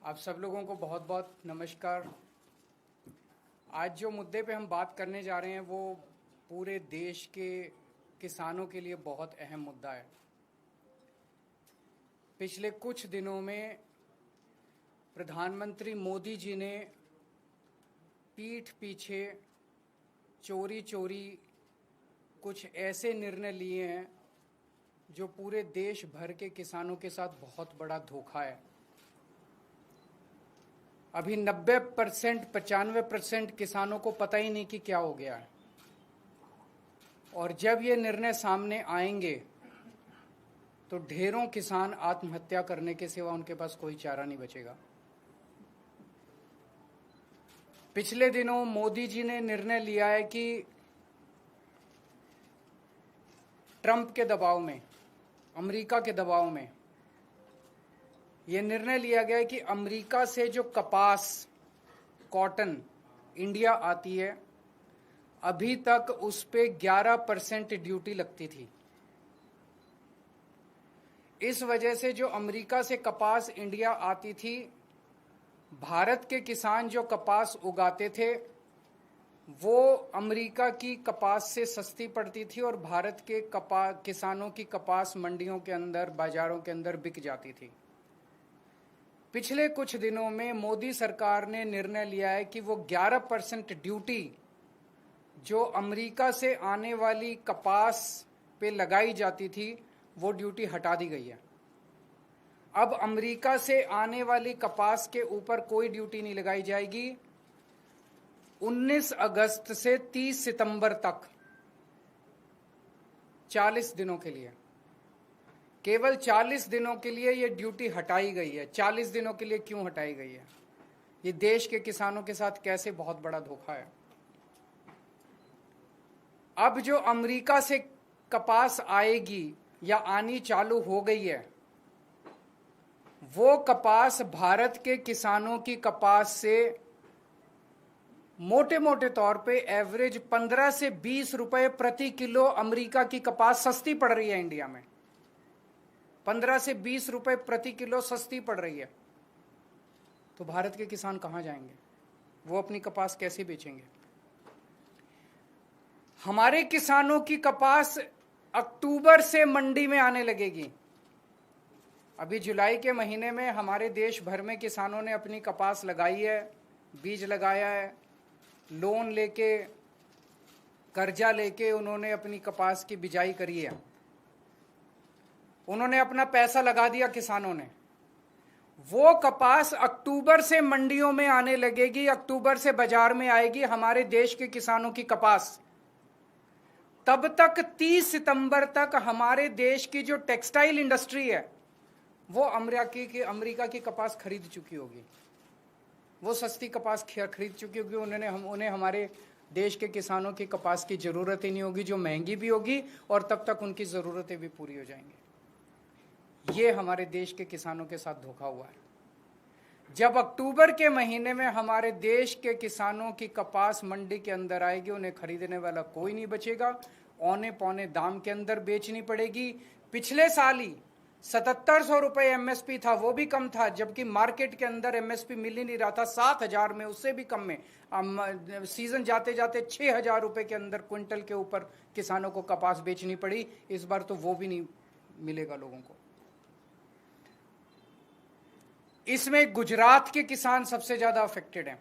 आप सब लोगों को बहुत बहुत नमस्कार। आज जो मुद्दे पे हम बात करने जा रहे हैं वो पूरे देश के किसानों के लिए बहुत अहम मुद्दा है। पिछले कुछ दिनों में प्रधानमंत्री मोदी जी ने पीठ पीछे चोरी चोरी कुछ ऐसे निर्णय लिए हैं जो पूरे देश भर के किसानों के साथ बहुत बड़ा धोखा है। अभी 90% 95% किसानों को पता ही नहीं कि क्या हो गया है, और जब ये निर्णय सामने आएंगे तो ढेरों किसान आत्महत्या करने के सिवा उनके पास कोई चारा नहीं बचेगा। पिछले दिनों मोदी जी ने निर्णय लिया है कि ट्रंप के दबाव में, अमेरिका के दबाव में ये निर्णय लिया गया है कि अमेरिका से जो कपास, कॉटन इंडिया आती है, अभी तक उस पे 11% ड्यूटी लगती थी। इस वजह से जो अमेरिका से कपास इंडिया आती थी, भारत के किसान जो कपास उगाते थे वो अमेरिका की कपास से सस्ती पड़ती थी और भारत के किसानों की कपास मंडियों के अंदर, बाजारों के अंदर बिक जाती थी। पिछले कुछ दिनों में मोदी सरकार ने निर्णय लिया है कि वो 11% ड्यूटी जो अमेरिका से आने वाली कपास पे लगाई जाती थी वो ड्यूटी हटा दी गई है। अब अमेरिका से आने वाली कपास के ऊपर कोई ड्यूटी नहीं लगाई जाएगी। 19 अगस्त से 30 सितंबर तक 40 दिनों के लिए, केवल 40 दिनों के लिए ये ड्यूटी हटाई गई है। 40 दिनों के लिए क्यों हटाई गई है? ये देश के किसानों के साथ कैसे बहुत बड़ा धोखा है। अब जो अमेरिका से कपास आएगी या आनी चालू हो गई है, वो कपास भारत के किसानों की कपास से मोटे मोटे तौर पे एवरेज 15 से 20 रुपए प्रति किलो अमेरिका की कपास सस्ती पड़ रही है। इंडिया में 15 से 20 रुपए प्रति किलो सस्ती पड़ रही है। तो भारत के किसान कहां जाएंगे? वो अपनी कपास कैसे बेचेंगे? हमारे किसानों की कपास अक्टूबर से मंडी में आने लगेगी। अभी जुलाई के महीने में हमारे देश भर में किसानों ने अपनी कपास लगाई है, बीज लगाया है, लोन लेके, कर्जा लेके उन्होंने अपनी कपास की बिजाई करी है। उन्होंने अपना पैसा लगा दिया किसानों ने। वो कपास अक्टूबर से मंडियों में आने लगेगी, अक्टूबर से बाजार में आएगी हमारे देश के किसानों की कपास। तब तक 30 सितंबर तक हमारे देश की जो टेक्सटाइल इंडस्ट्री है वो अमेरिका की कपास खरीद चुकी होगी। वो सस्ती कपास खरीद चुकी होगी। उन्हें हमारे देश के किसानों की कपास की जरूरत ही नहीं होगी, जो महंगी भी होगी, और तब तक उनकी जरूरतें भी पूरी हो जाएंगी। ये हमारे देश के किसानों के साथ धोखा हुआ है। जब अक्टूबर के महीने में हमारे देश के किसानों की कपास मंडी के अंदर आएगी, उन्हें खरीदने वाला कोई नहीं बचेगा, औने पौने दाम के अंदर बेचनी पड़ेगी। पिछले साल ही 7700 रुपए एमएसपी था, वो भी कम था, जबकि मार्केट के अंदर एमएसपी मिल ही नहीं रहा था। 7000 में, उससे भी कम में सीजन जाते जाते 6000 रुपए के अंदर क्विंटल के ऊपर किसानों को कपास बेचनी पड़ी। इस बार तो वो भी नहीं मिलेगा लोगों को। इसमें गुजरात के किसान सबसे ज्यादा अफेक्टेड हैं,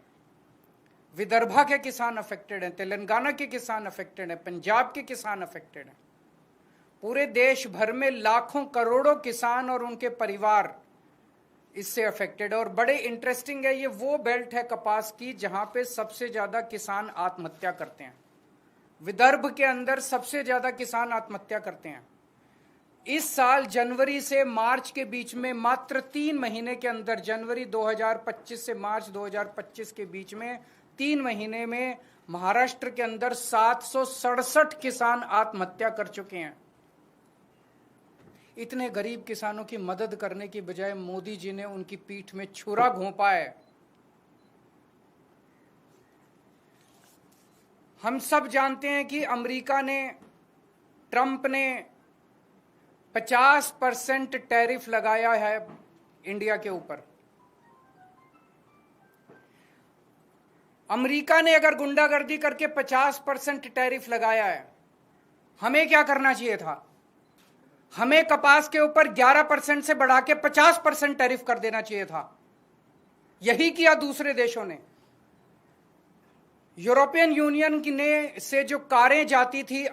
विदर्भा के किसान अफेक्टेड हैं, तेलंगाना के किसान अफेक्टेड हैं, पंजाब के किसान अफेक्टेड हैं। पूरे देश भर में लाखों करोड़ों किसान और उनके परिवार इससे अफेक्टेड है। और बड़े इंटरेस्टिंग है, ये वो बेल्ट है कपास की जहां पे सबसे ज्यादा किसान आत्महत्या करते हैं। विदर्भ के अंदर सबसे ज्यादा किसान आत्महत्या करते हैं। इस साल जनवरी से मार्च के बीच में, मात्र 3 महीने के अंदर, जनवरी 2025 से मार्च 2025 के बीच में 3 महीने में महाराष्ट्र के अंदर 767 किसान आत्महत्या कर चुके हैं। इतने गरीब किसानों की मदद करने की बजाय मोदी जी ने उनकी पीठ में छुरा घोंपा है। हम सब जानते हैं कि अमेरिका ने, ट्रंप ने 50% टैरिफ लगाया है इंडिया के ऊपर। अमेरिका ने अगर गुंडागर्दी करके 50% टैरिफ लगाया है, हमें क्या करना चाहिए था? हमें कपास के ऊपर 11% से बढ़ा के 50% टैरिफ कर देना चाहिए था। यही किया दूसरे देशों ने। यूरोपियन यूनियन की ने से जो कारें जाती थी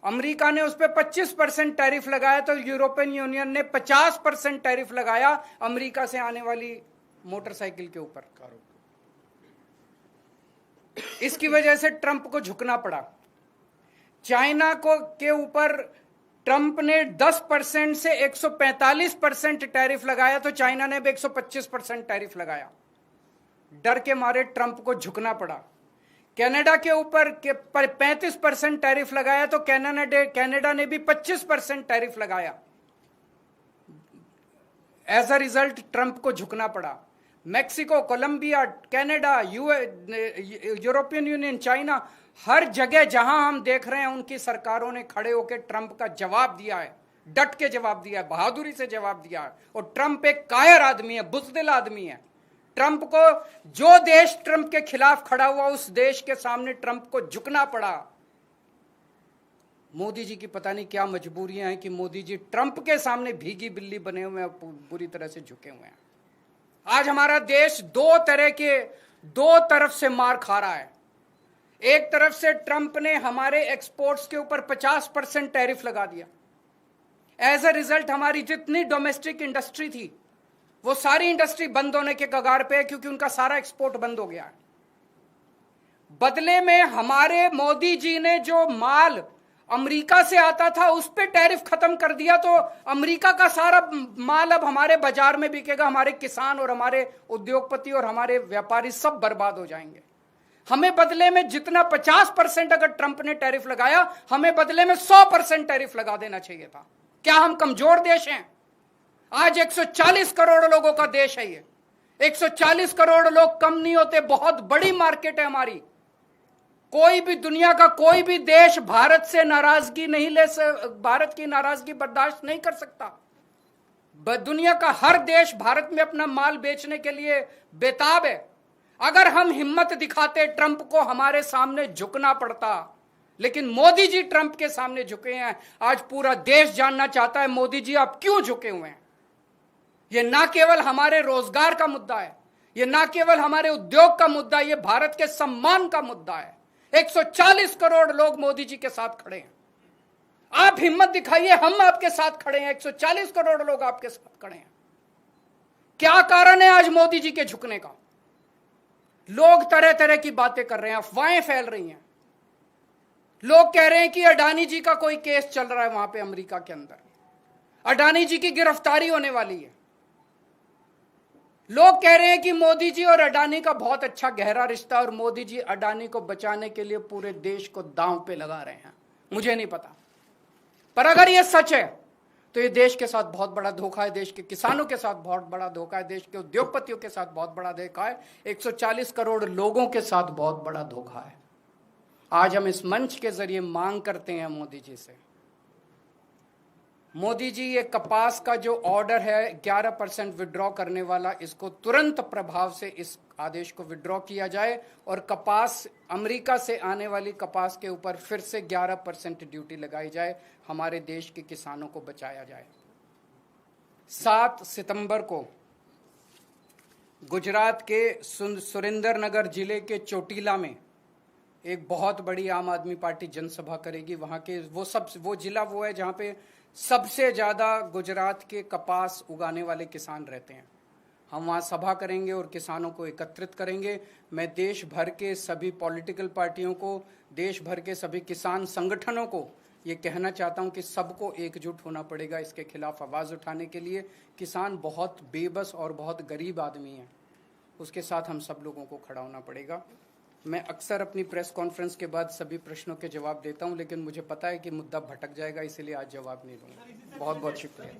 अमेरिका ने उस पर 25% टैरिफ लगाया, तो यूरोपियन यूनियन ने 50% टैरिफ लगाया अमेरिका से आने वाली मोटरसाइकिल के ऊपर। इसकी वजह से ट्रंप को झुकना पड़ा। चाइना को के ऊपर ट्रंप ने 10% से 145% टैरिफ लगाया, तो चाइना ने भी 125% टैरिफ लगाया। डर के मारे ट्रंप को झुकना पड़ा। कनाडा के ऊपर 35% टैरिफ लगाया, तो कनाडा ने भी 25% टैरिफ लगाया। एज अ रिजल्ट ट्रंप को झुकना पड़ा। Mexico, Colombia, Canada, European Union, China, हर जगह जहां हम देख रहे हैं उनकी सरकारों ने खड़े होकर ट्रंप का जवाब दिया है, डट के जवाब दिया है, बहादुरी से जवाब दिया है। और ट्रंप एक कायर आदमी है, बुज़दिल आदमी है। ट्रंप को, जो देश ट्रंप के खिलाफ खड़ा हुआ, उस देश के सामने ट्रंप को झुकना पड़ा। मोदी जी की पता नहीं क्या मजबूरियां हैं कि मोदी जी ट्रंप के सामने भीगी बिल्ली बने हुए हैं, बुरी तरह से झुके हुए हैं। आज हमारा देश दो तरफ से मार खा रहा है। एक तरफ से ट्रंप ने हमारे एक्सपोर्ट्स के ऊपर 50% टैरिफ लगा दिया। एज अ रिजल्ट हमारी जितनी डोमेस्टिक इंडस्ट्री थी, वो सारी इंडस्ट्री बंद होने के कगार पे है, क्योंकि उनका सारा एक्सपोर्ट बंद हो गया है। बदले में हमारे मोदी जी ने जो माल अमेरिका से आता था उस पे टैरिफ खत्म कर दिया, तो अमेरिका का सारा माल अब हमारे बाजार में बिकेगा। हमारे किसान और हमारे उद्योगपति और हमारे व्यापारी सब बर्बाद हो जाएंगे। हमें बदले में जितना 50% अगर ट्रंप ने टैरिफ लगाया, हमें बदले में 100% टैरिफ लगा देना चाहिए था। क्या हम कमजोर देश हैं? आज 140 करोड़ लोगों का देश है ये। 140 करोड़ लोग कम नहीं होते, बहुत बड़ी मार्केट है हमारी। कोई भी दुनिया का कोई भी देश भारत से नाराजगी नहीं भारत की नाराजगी बर्दाश्त नहीं कर सकता। दुनिया का हर देश भारत में अपना माल बेचने के लिए बेताब है। अगर हम हिम्मत दिखाते, ट्रंप को हमारे सामने झुकना पड़ता, लेकिन मोदी जी ट्रंप के सामने झुके हैं। आज पूरा देश जानना चाहता है मोदी जी आप क्यों झुके हुए हैं। यह ना केवल हमारे रोजगार का मुद्दा है, यह ना केवल हमारे उद्योग का मुद्दा है, यह भारत के सम्मान का मुद्दा है। 140 करोड़ लोग मोदी जी के साथ खड़े हैं। आप हिम्मत दिखाइए, हम आपके साथ खड़े हैं। 140 करोड़ लोग आपके साथ खड़े हैं। क्या कारण है आज मोदी जी के झुकने का? लोग तरह तरह की बातें कर रहे हैं, अफवाहें फैल रही हैं। लोग कह रहे हैं कि अडानी जी का कोई केस चल रहा है वहां पे अमेरिका के अंदर, अडानी जी की गिरफ्तारी होने वाली है। लोग कह रहे हैं कि मोदी जी और अडानी का बहुत अच्छा गहरा रिश्ता, और मोदी जी अडानी को बचाने के लिए पूरे देश को दांव पे लगा रहे हैं। मुझे नहीं पता, पर अगर यह सच है तो ये देश के साथ बहुत बड़ा धोखा है, देश के किसानों के साथ बहुत बड़ा धोखा है, देश के उद्योगपतियों के साथ बहुत बड़ा धोखा है, 140 करोड़ लोगों के साथ बहुत बड़ा धोखा है। आज हम इस मंच के जरिए मांग करते हैं मोदी जी से, मोदी जी ये कपास का जो ऑर्डर है 11% विड्रॉ करने वाला, इसको तुरंत प्रभाव से इस आदेश को विड्रॉ किया जाए और कपास, अमेरिका से आने वाली कपास के ऊपर फिर से 11% ड्यूटी लगाई जाए, हमारे देश के किसानों को बचाया जाए। 7 सितंबर को गुजरात के सुरेंद्रनगर जिले के चोटीला में एक बहुत बड़ी आम आदमी पार्टी जनसभा करेगी। वहां के वो जिला वो है जहां पे सबसे ज्यादा गुजरात के कपास उगाने वाले किसान रहते हैं। हम वहां सभा करेंगे और किसानों को एकत्रित करेंगे। मैं देश भर के सभी पॉलिटिकल पार्टियों को, देश भर के सभी किसान संगठनों को ये कहना चाहता हूं कि सबको एकजुट होना पड़ेगा इसके खिलाफ आवाज उठाने के लिए। किसान बहुत बेबस और बहुत गरीब आदमी है, उसके साथ हम सब लोगों को खड़ा होना पड़ेगा। मैं अक्सर अपनी प्रेस कॉन्फ्रेंस के बाद सभी प्रश्नों के जवाब देता हूं, लेकिन मुझे पता है कि मुद्दा भटक जाएगा, इसलिए आज जवाब नहीं दूंगा। बहुत बहुत शुक्रिया।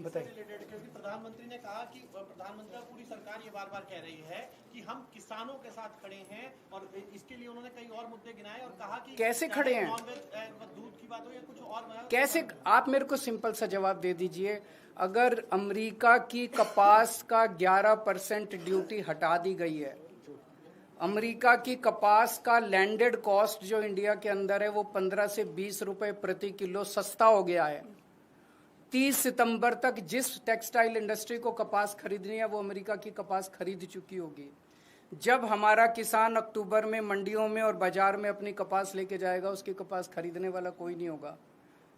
बताइए। क्योंकि प्रधानमंत्री ने कहा कि प्रधानमंत्री और पूरी सरकार ये बार बार कह रही है कि हम किसानों के साथ खड़े हैं, और इसके लिए उन्होंने कई और मुद्दे गिनाए और कहा कि कैसे खड़े हैं? दूध की बात हो या कुछ और बना? कैसे? आप मेरे को सिंपल सा जवाब दे दीजिए। अगर अमेरिका की कपास का 11% ड्यूटी हटा दी गई है, अमेरिका की कपास का लैंडेड कॉस्ट जो इंडिया के अंदर है वो 15 से 20 रुपए प्रति किलो सस्ता हो गया है। 30 सितंबर तक जिस टेक्सटाइल इंडस्ट्री को कपास खरीदनी है वो अमेरिका की कपास खरीद चुकी होगी। जब हमारा किसान अक्टूबर में मंडियों में और बाजार में अपनी कपास लेके जाएगा, उसकी कपास खरीदने वाला कोई नहीं होगा।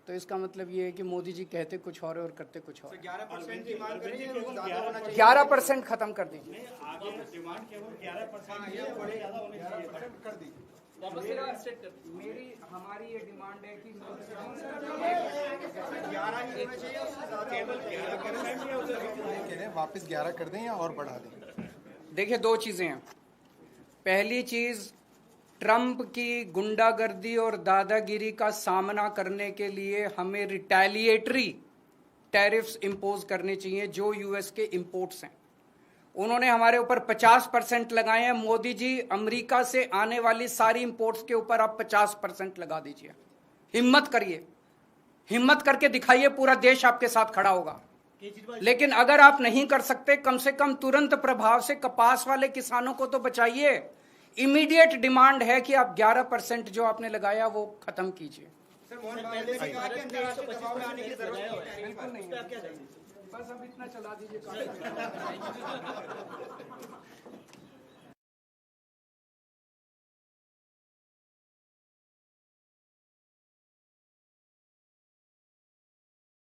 तो इसका मतलब ये है कि मोदी जी कहते कुछ और करते कुछ और। 11% की मांग कर रही है, वो ज्यादा होना चाहिए। 11% खत्म कर दीजिए। आगे डिमांड केवल 11% बड़े ज्यादा होने चाहिए कर दी। मेरी हमारी ये डिमांड है कि 11 ही होना चाहिए, केवल 11% वापस 11 कर दें या और बढ़ा दें? देखिए, दो चीजें हैं। पहली चीज, ट्रंप की गुंडागर्दी और दादागिरी का सामना करने के लिए हमें रिटेलिएटरी टैरिफ्स इंपोज करने चाहिए जो यूएस के इंपोर्ट्स हैं। उन्होंने हमारे ऊपर 50% लगाए हैं। मोदी जी, अमेरिका से आने वाली सारी इंपोर्ट्स के ऊपर आप 50% लगा दीजिए। हिम्मत करिए, हिम्मत करके दिखाइए, पूरा देश आपके साथ खड़ा होगा। लेकिन अगर आप नहीं कर सकते, कम से कम तुरंत प्रभाव से कपास वाले किसानों को तो बचाइए। इमीडिएट डिमांड है कि आप 11% जो आपने लगाया वो खत्म कीजिए। बिल्कुल नहीं, बस अब इतना चला दीजिए।